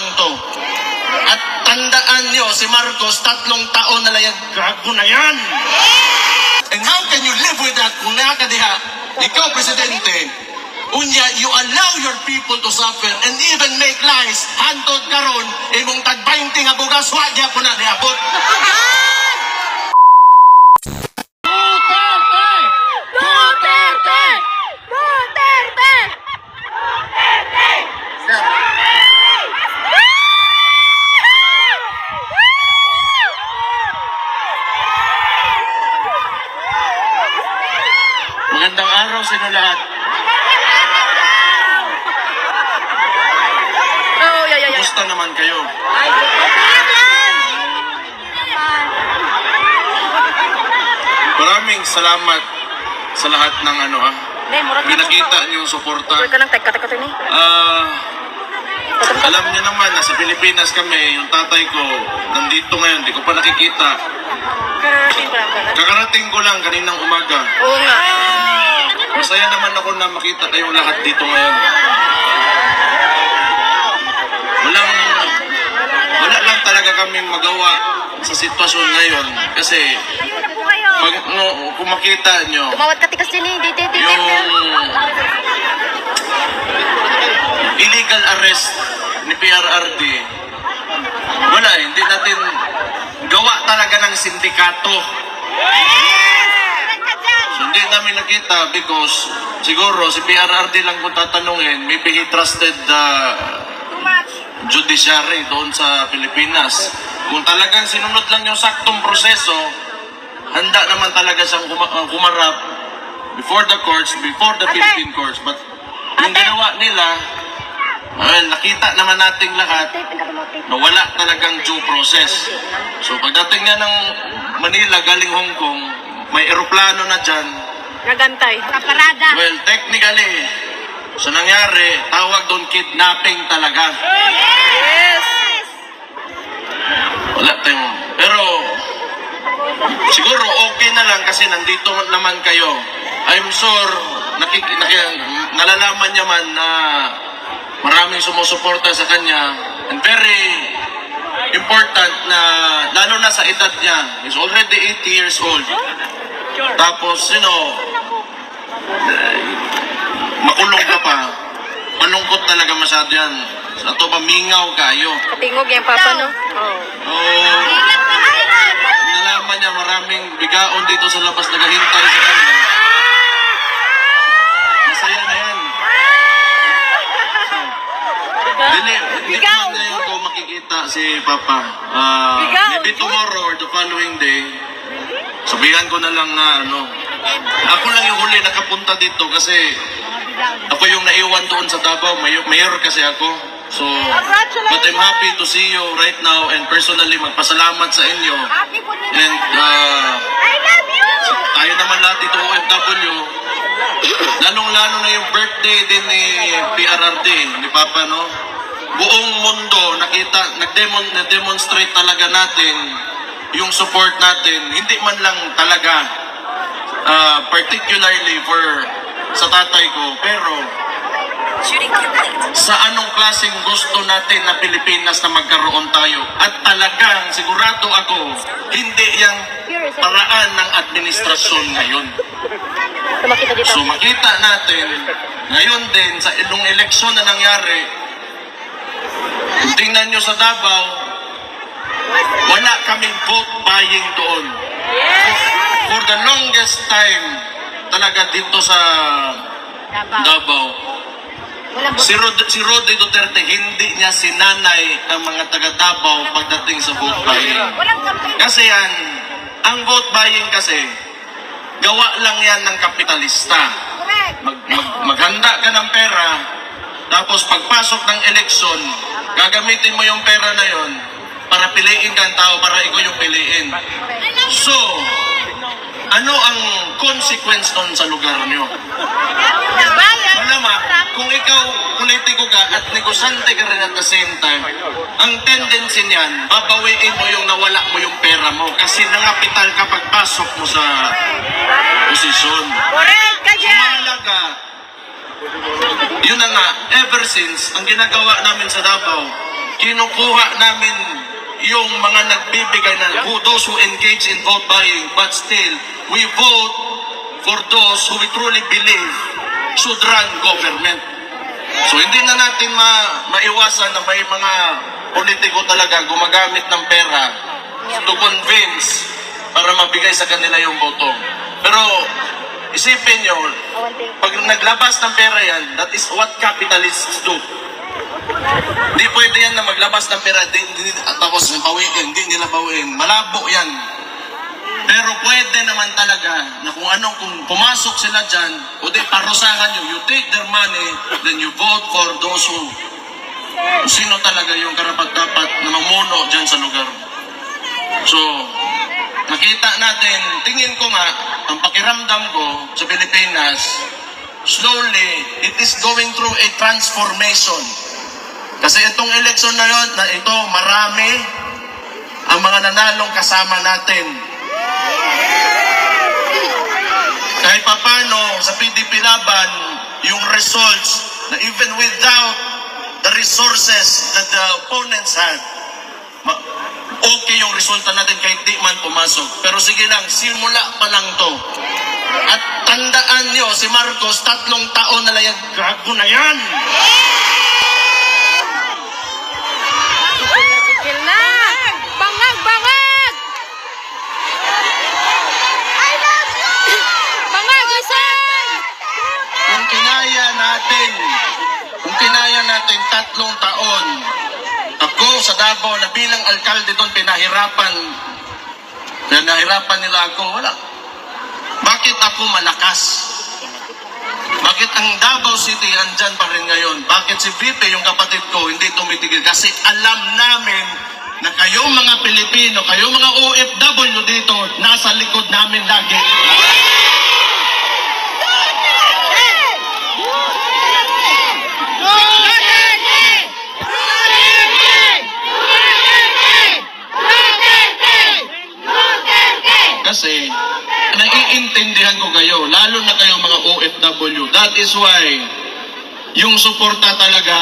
lang to. At tandaan nyo, si Marcos, 3 taon na lang yan. Gago na yan! And how can you live with that kung nakakadiha? Ikaw, Presidente, unya, you allow your people to suffer and even make lies. Hantod karon, imong tag-20 nga bugas, wagya po na niabot. Magandang araw sa inyo lahat. Kumusta naman kayo? Maraming salamat sa lahat ng pinakita niyong suporta. Alam niyo naman na sa Pilipinas kami, yung tatay ko nandito ngayon, di ko pa nakikita. Kakarating ko lang kaninang umaga. Oo nga. Masaya naman ako na makita kayong lahat dito ngayon. Wala lang talaga kaming magawa sa sitwasyon ngayon. Kasi kung makita nyo, yung illegal arrest ni PRRD, wala hindi natin gawa talaga ng sindikato. So, hindi namin nakita because siguro si PRRD lang kung tatanungin, maybe he trusted the judiciary doon sa Pilipinas. Kung talagang sinunod lang yung saktong proseso, handa naman talaga siyang humarap before the courts, before the Philippine courts. But yung ginawa nila, nakita naman nating lahat na wala talagang due process. So pagdating nga ng Manila galing Hong Kong, may eroplano na dyan. Nagantay. Well, technically, sa nangyari, tawag doon kidnapping talaga. Yes! Wala tayong... Pero, siguro okay na lang kasi nandito naman kayo. I'm sure, nalalaman niya man na maraming sumusuporta sa kanya. And very important na, lalo na sa edad niya, he's already 80 years old. Tapos, makulong ka pa. Malungkot talaga masyado yan. Sa ito, mamingaw kayo. Katingog yung papa, no? Nalaman niya maraming bigaon dito sa labas naghahintay sa kanya. Masaya na yan. Hindi naman ngayon ko makikita si Papa. Maybe tomorrow or the following day, sabihan ko na lang na ako lang yung huli nakapunta dito kasi ako yung naiwan doon sa Davao, mayor kasi ako. So, but I'm happy to see you right now and personally magpasalamat sa inyo. And tayo naman lahat dito OFW, lalong-lalo na yung birthday din ni PRRD, ni Papa, no? Buong mundo nag-demonstrate talaga natin yung support natin, hindi man lang talaga particularly sa tatay ko, pero sa anong klaseng gusto natin na Pilipinas na magkaroon tayo. At talagang sigurado ako, hindi yung paraan ng administrasyon ngayon. So makita natin, ngayon din, sa ilong eleksyon na nangyari, tingnan nyo sa Davao, wala kaming vote buying doon. For the longest time, talaga dito sa Davao, si Rodi Duterte, hindi niya sinanay ang mga taga Davao pagdating sa vote buying. Kasi yan, ang vote buying kasi, gawa lang yan ng kapitalista. Maghanda ka ng pera, tapos pagpasok ng eleksyon, gagamitin mo yung pera na yon para piliin kang tao, para ikaw yung piliin. So, ano ang consequence nun sa lugar nyo? Malama, kung ikaw politiko ka at negosyante ka rin at the same time, ang tendency niyan, babawiin mo yung nawala mo yung pera mo kasi nangapital ka pagpasok mo sa posisyon. Mahalaga. Yun na nga, ever since, ang ginagawa namin sa Davao, kinukuha namin yung mga nagbibigay na those who engage in vote buying, but still, we vote for those who we truly believe should run government. So hindi na natin maiwasan na may mga politiko talaga gumagamit ng pera to convince para mabigay sa kanila yung boto. Pero isipin nyo, pag naglabas ng pera yan, that is what capitalists do. Hindi pwede yan na maglabas ng pera tapos bawiin, hindi nila bawiin. Malabo yan. Pero pwede naman talaga na kung pumasok sila dyan, o di parusahan nyo, you take their money, then you vote for those who sino talaga yung karapat-dapat na mamuno dyan sa lugar. So, nakita natin, tingin ko nga, ang pakiramdam ko sa Pilipinas, slowly, it is going through a transformation. Kasi itong election na yun, na ito, marami ang mga nanalong kasama natin. Kahit papano sa PDP Laban, yung results na even without the resources that the opponents had, okay yung resulta natin kahit di man pumasok. Pero sige lang, simula pa lang to. At tandaan nyo, si Marcos, 3 taon na lang yan, gago na yan. Tigil na! Bangag! Bangag! Bangag! Isan! Kung kinaya natin 3 taon, ako sa Davao na bilang alkalde doon pinahirapan nila ako, wala. Bakit ako malakas? Bakit ang Davao City andyan pa rin ngayon? Bakit si VP, yung kapatid ko, hindi tumitigil? Kasi alam namin na kayong mga Pilipino, kayong mga OFW dito, nasa likod namin lagi. Kasi naiintindihan ko kayo, lalo na kayo mga OFW. That is why yung suporta talaga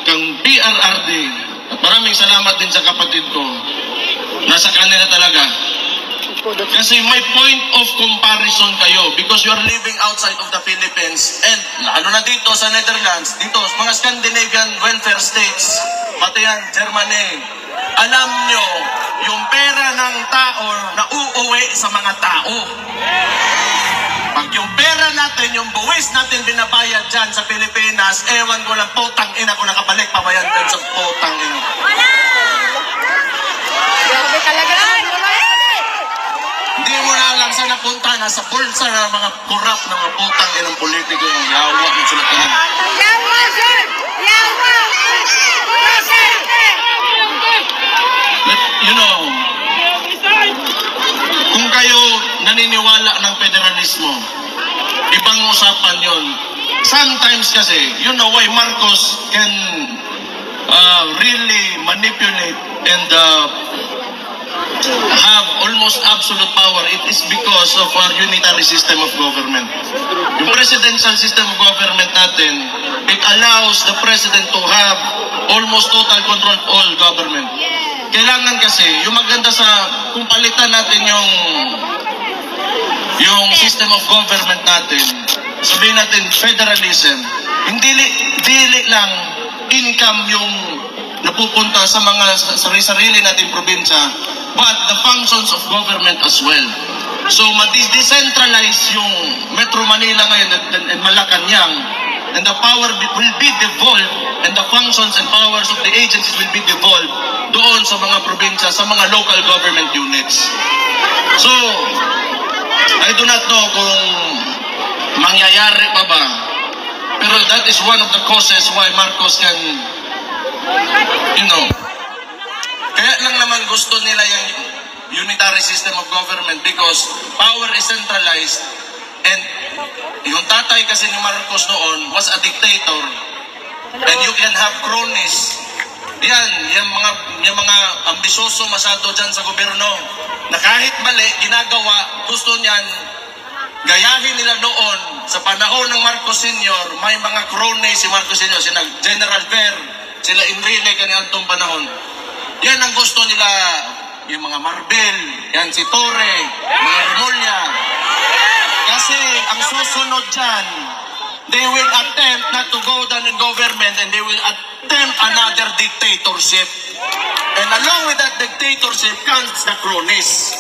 kang PRRD, at maraming salamat din sa kapatid ko, nasa kanila talaga. Kasi may point of comparison kayo because you are living outside of the Philippines and lalo na dito sa Netherlands, dito mga Scandinavian welfare states, pati yan, Germany. Alam nyo, yung pera ng tao na uuwi sa mga tao. Pag yung pera natin, yung buwis natin binabayad dyan sa Pilipinas, ewan ko lang, putang ina ko nakabalik pabayad dyan sa putang ina. Grabe talaga. Hindi mo na lang sa napunta, nasa bulsa ng mga kurap ng mga putang inang politiko yung yawa ng sulat ka na. Yawa, sir! Yawa! You know, kung kayo naniniwala ng federalismo, ibang usapan yon. Sometimes kasi, you know why Marcos can really manipulate and have almost absolute power. It is because of our unitary system of government. Yung presidential system of government natin, it allows the president to have almost total control of all government. Kailangan kasi, yung maganda sa, kung palitan natin yung system of government natin, sabihin natin federalism, hindi dili lang income yung napupunta sa mga sarili nating probinsya, but the functions of government as well. So, ma-decentralize yung Metro Manila ngayon and Malacanang, and the power will be devolved, and the functions and powers of the agencies will be devolved doon sa mga probinsya, sa mga local government units. So, I do not know kung mangyayari pa ba, pero that is one of the causes why Marcos can, you know, kaya lang naman gusto nila yung unitary system of government because power is centralized and yung tatay kasi ni Marcos noon was a dictator and you can have cronies. Yung mga ambisyoso masyado dyan sa gobyerno na kahit mali, ginagawa, gusto niyan, gayahin nila noon sa panahon ng Marcos Sr., may mga cronies si Marcos Sr., si General Ver, sila Enrile kaniadtong panahon. Yan ang gusto nila, yung mga Marbel, yan si Torre, mga Remulla. Kasi ang susunod dyan, they will attempt not to go down in government and they will attempt another dictatorship. And along with that dictatorship comes the cronies.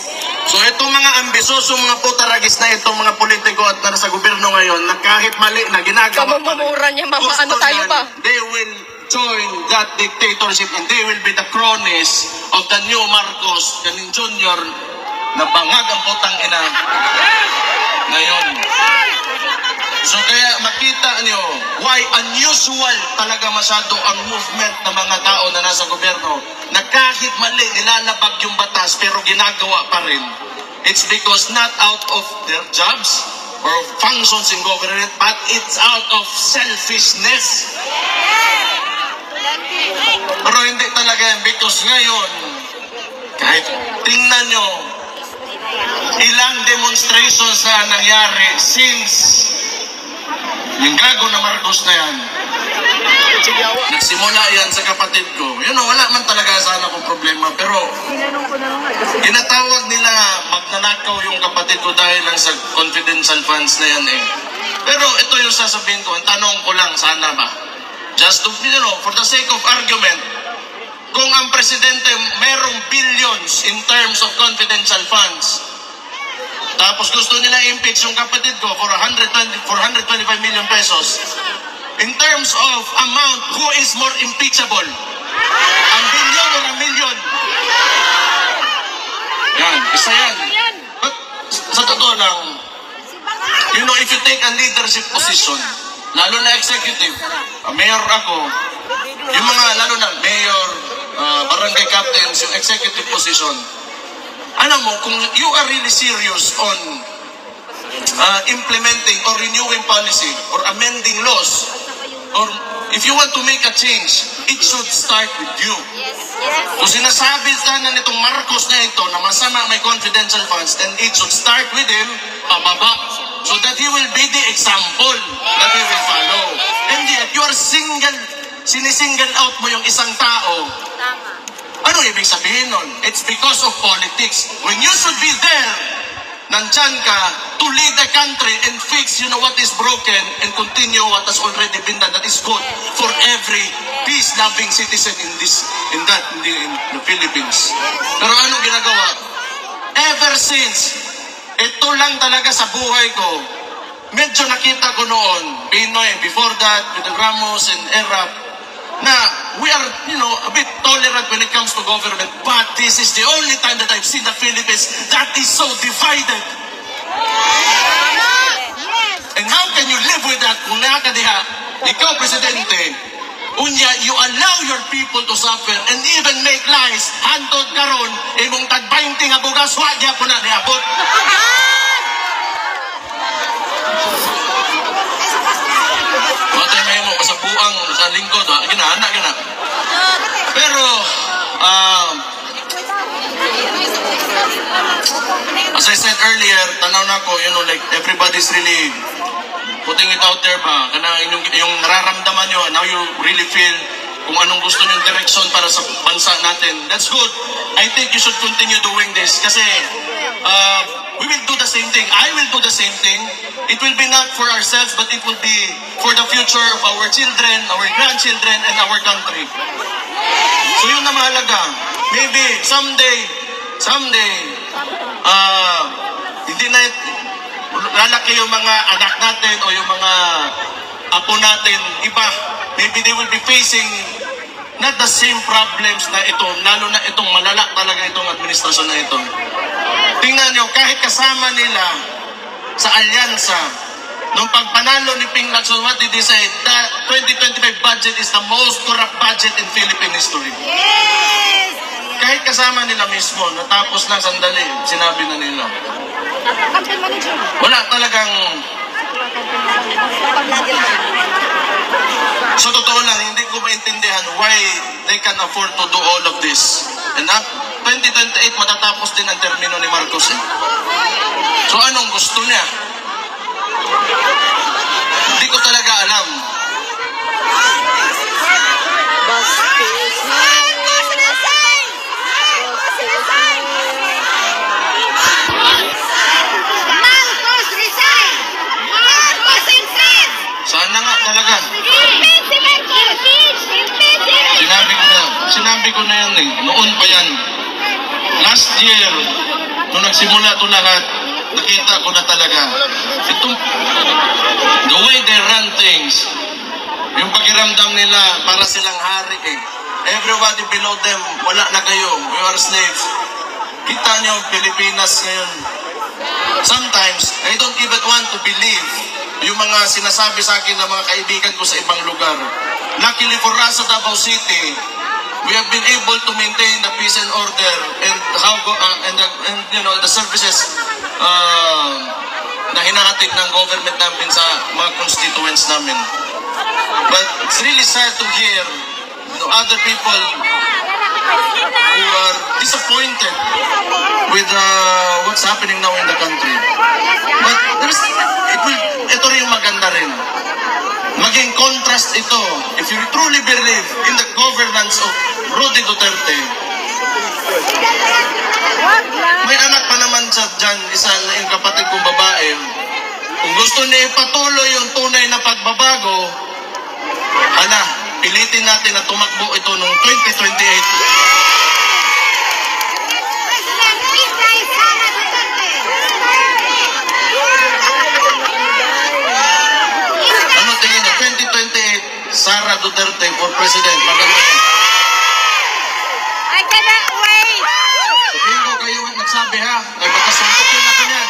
So itong mga ambisyoso, mga putaragis na itong mga politiko at nasa gobyerno ngayon na kahit mali na ginagawa Kamumura niya, ano tayo ba? they will join that dictatorship and they will be the cronies of the new Marcos, kaning Junior, na bangag ang putang ina ngayon. So kaya makita niyo why unusual talaga masyado ang movement ng mga tao na nasa gobyerno na kahit mali nilalabag yung batas pero ginagawa pa rin. It's because not out of their jobs or functions in government, but it's out of selfishness. Pero hindi talaga yan because ngayon, kahit tingnan nyo, ilang demonstrations na nangyari since yung gago na Marcos na yan. Nagsimula yan sa kapatid ko. Yun o, wala man talaga sana akong problema. Pero, ginatawag nila magnanakaw yung kapatid ko dahil lang sa confidential funds na yan eh. Pero ito yung sasabihin ko, ang tanong ko lang, sana ba? Just to, for the sake of argument, kung ang presidente merong billions in terms of confidential funds, tapos gusto nila impeach yung kapatid ko for 125 million pesos. In terms of amount, who is more impeachable? Ang billion or ang million? Yan, isa yan. But sa totoo lang, if you take a leadership position, lalo na executive, mayor ako, yung mga lalo na mayor, barangay captains, yung executive position, alam mo, kung you are really serious on implementing or renewing policy or amending laws, or if you want to make a change, it should start with you. Kung sinasabi sana nitong Marcos na ito na masama may confidential funds, then it should start with him, pababa, so that he will be the example that we will follow. And yet, you are sinisingle out mo yung isang tao. Ano ibig sabihin nun? It's because of politics. When you should be there, nandyan ka to lead the country and fix what is broken and continue what has already been done that is good for every peace-loving citizen in the Philippines. Pero ano ginagawa? Ever since, ito lang talaga sa buhay ko, medyo nakita ko noon, Pinoy, before that, with the Ramos and Erap, na we are, a bit tolerant when it comes to government, but this is the only time that I've seen the Philippines that is so divided. And how can you live with that kung nakakadiha, ikaw, Presidente, unya, you allow your people to suffer and even make lies, hantod karon, imong tag-20 nga bugas, wagya po na niabot. Matay mo, sa buang, sa lingkod, ginaana. Pero, as I said earlier, tanaw na ko, like everybody's really putting it out there ba, yung nararamdaman nyo, now you really feel kung anong gusto nyo direction para sa bansa natin. That's good. I think you should continue doing this kasi we will do the same thing. I will do the same thing. It will be not for ourselves, but it will be for the future of our children, our grandchildren, and our country. So yun na mahalaga. Maybe someday, hindi na lalaki yung mga anak natin o yung mga apo natin, iba. Maybe they will be facing not the same problems na ito, lalo na itong malala talaga itong administrasyon na ito. Tingnan nyo, kahit kasama nila sa alyansa, nung pagpanalo ni Ping Lacson, what did he say? The 2025 budget is the most corrupt budget in Philippine history. Yes! Kahit kasama nila mismo, natapos na sandali, sinabi na nila. Wala talagang... So totoo lang, hindi ko maintindihan why they can afford to do all of this. And 2028 matatapos din ang termino ni Marcos. So anong gusto niya? Hindi ko talaga alam. talaga. Sinabi ko na yan eh. Noon pa yan. Last year, nung nagsimula ito lahat, nakita ko na talaga. Itong, the way they run things, yung pakiramdam nila, para silang hari eh. Everybody below them, wala na kayo. We are slaves. Kita nyo, Pilipinas ngayon. Sometimes, I don't even want to believe yung mga sinasabi sa akin ng mga kaibigan ko sa ibang lugar. Luckily for us sa Davao City, we have been able to maintain the peace and order and the services na hinahatid ng government namin sa mga constituents namin. But it's really sad to hear other people who are disappointed with what's happening now in the country. But ito rin yung maganda rin. Maging contrast ito. If you truly believe in the governance of Rody Duterte, may anak pa naman siya dyan, isa na yung kapatid kong babae. Kung gusto niya ipatuloy yung tunay na pagbabago, pilitin natin na tumakbo ito noong 2028. Sara Duterte for President. Maganda. I cannot wait. Sabihin ko kayo nagsabi ha. Ay baka suntukin ako niyan.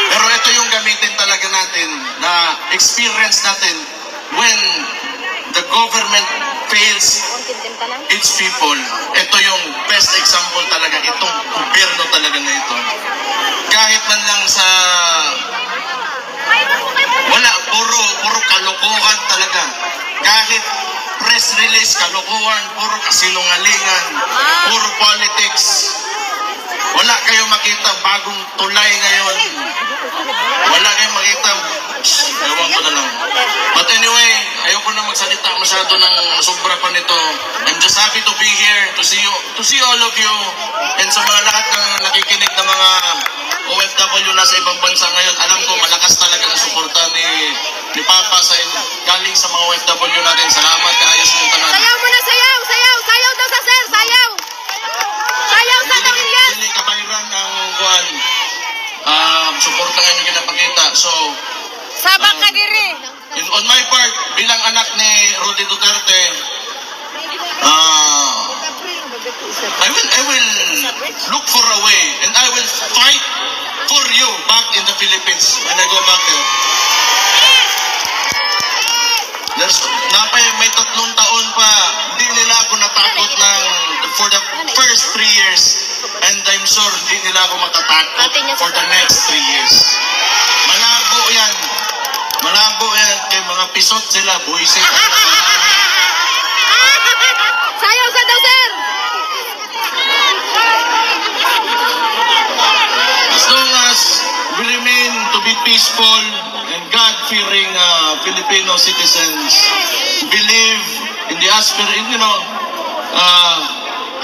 Pero ito yung gamitin talaga natin na experience natin when the government fails its people. Ito yung best example talaga. Itong gobyerno talaga na ito. Kahit man lang sa wala, puro kalokohan talaga. Kahit press release, kalokohan, puro kasinungalingan, puro politics. Wala kayong makita bagong tulay ngayon. Wala kayong makita. Ewan ko na lang. But anyway, ayoko na magsalita masyado ng sobra pa nito. I'm just happy to be here, to see all of you, and sa mga lahat ng nakikinig na mga OFW na sa ibang bansa ngayon. Alam ko malakas talaga ang suporta ni Papa galing sa mga OFW natin. Salamat, kaayos ng tanan. Sayaw mo na, sayaw! Sayaw! Sayaw daw sa sir! Sayaw! Sayaw sa Dawilian! Hindi kabayran ang kuhan. Suporta nga nyo kinapakita. So, Sabak ka diri! on my part, bilang anak ni Rody Duterte, I will look for a way and I will fight for you back in the Philippines when I go back there. May 3 taon pa, hindi nila ako natakot for the first 3 years, and I'm sure hindi nila ako matatakot for the next 3 years. Malabo yan. Malabo yan. Kaya mga pisot sila, buwisit. Sayaw sa daw, sir! As long as we remain to be peaceful and God-fearing Filipino citizens, believe in the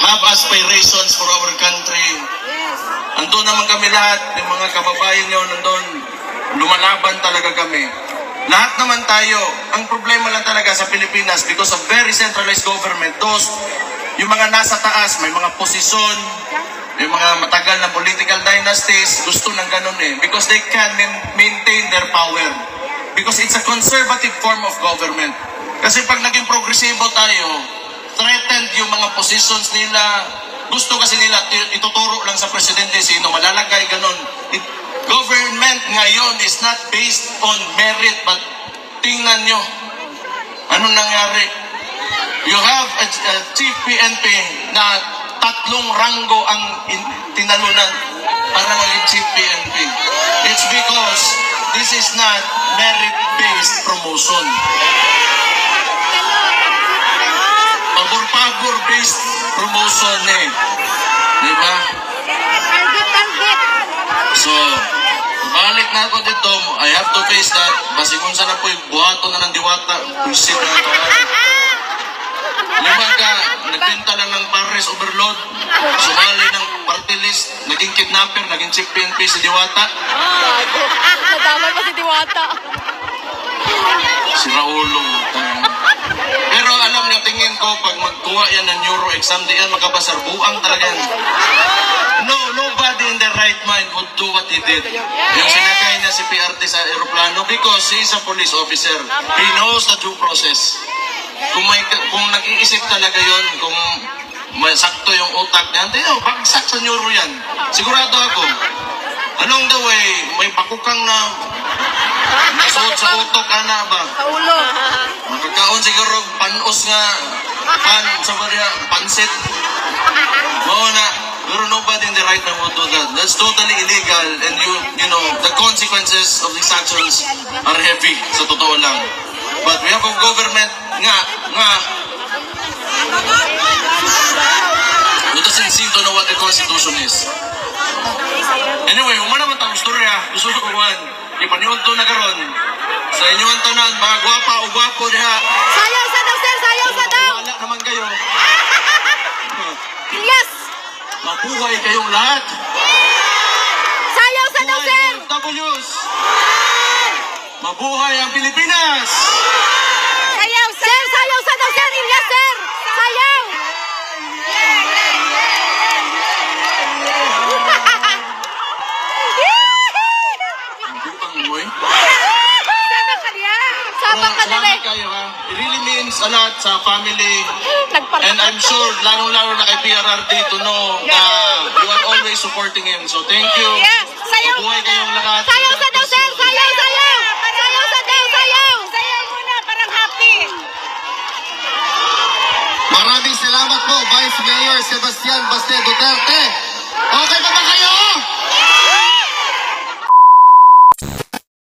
have aspirations for our country. Andun naman kami lahat, yung mga kababayan nyo nandun, lumalaban talaga kami. Lahat naman tayo, ang problema lang talaga sa Pilipinas, because of very centralized government, yung mga nasa taas, may mga posisyon, yung mga matagal na political dynasties, gusto ng ganun eh. Because they can maintain their power. Because it's a conservative form of government. Kasi pag naging progresibo tayo, threatened yung mga positions nila, gusto kasi nila ituturo lang sa presidente sino malalagay, ganun. Government ngayon is not based on merit, but tingnan nyo, anong nangyari? You have a chief PNP na 3 ranggo ang tinalunan para maging chief PNP. It's because this is not merit-based promotion. Pabor-pabor-based promotion eh. Diba? So, balik na ako dito, I have to face that. Basi kung sana po yung buhato na ng diwata, yung sit na ito. Lima ka, nagtinta lang ng Pares Overload, sumali ng party list, naging kidnapper, naging chief PNP si Diwata. Nadamay pa si Diwata. Si Raulo. Pero alam niyo, tingin ko, pag magkuha yan ng neuro exam, di yan makabasar. Buang talaga yan. No, nobody in their right mind would do what he did. Yung sinakay niya si PRT sa aeroplano because he is a police officer. He knows the due process. Kung nag-iisip talaga yon, kung may sakto yung utak niya, hindi, bagsak sa neuro yan. Sigurado ako. Along the way, may bakukang na nasuot sa utok, ana ba? Sa ulo. Magkakaon siguro panos nga sa barya, pansit. Oo na, pero nobody in the right mind would do that. That's totally illegal and you know, the consequences of these actions are heavy, sa totoo lang. But we have a government nga who doesn't seem to know what the Constitution is. Anyway, umana man taong storya, gusto ko kuhan. Ipaniyon to na karon. Sa inyo ang tanan, mga gwapa o gwapo diha. Sayaw sa daw, sir! Sayaw sa daw! Wala naman kayo. Ilyas! Mabuhay kayong lahat. Sayaw sa daw, sir! W's. Mabuhay ang Pilipinas. Sayaw, sir! Sayaw sa daw, sir! Ilyas, sir! Sayaw! Butang boy. Sabang ka Salamat dire. kayo ha. It really means a lot sa family. Nagpalakad. And I'm sure, lalong-lalo na kay PRRD to know na you are always supporting him. So thank you. Yes! Sayaw Mabuhay muna! kayong lahat. Sayaw sa daw, sir! Sayaw, sayaw! Sayaw sa daw, sayaw! Sayaw muna, parang happy. Maraming salamat po, Vice Mayor Sebastian Baste Duterte.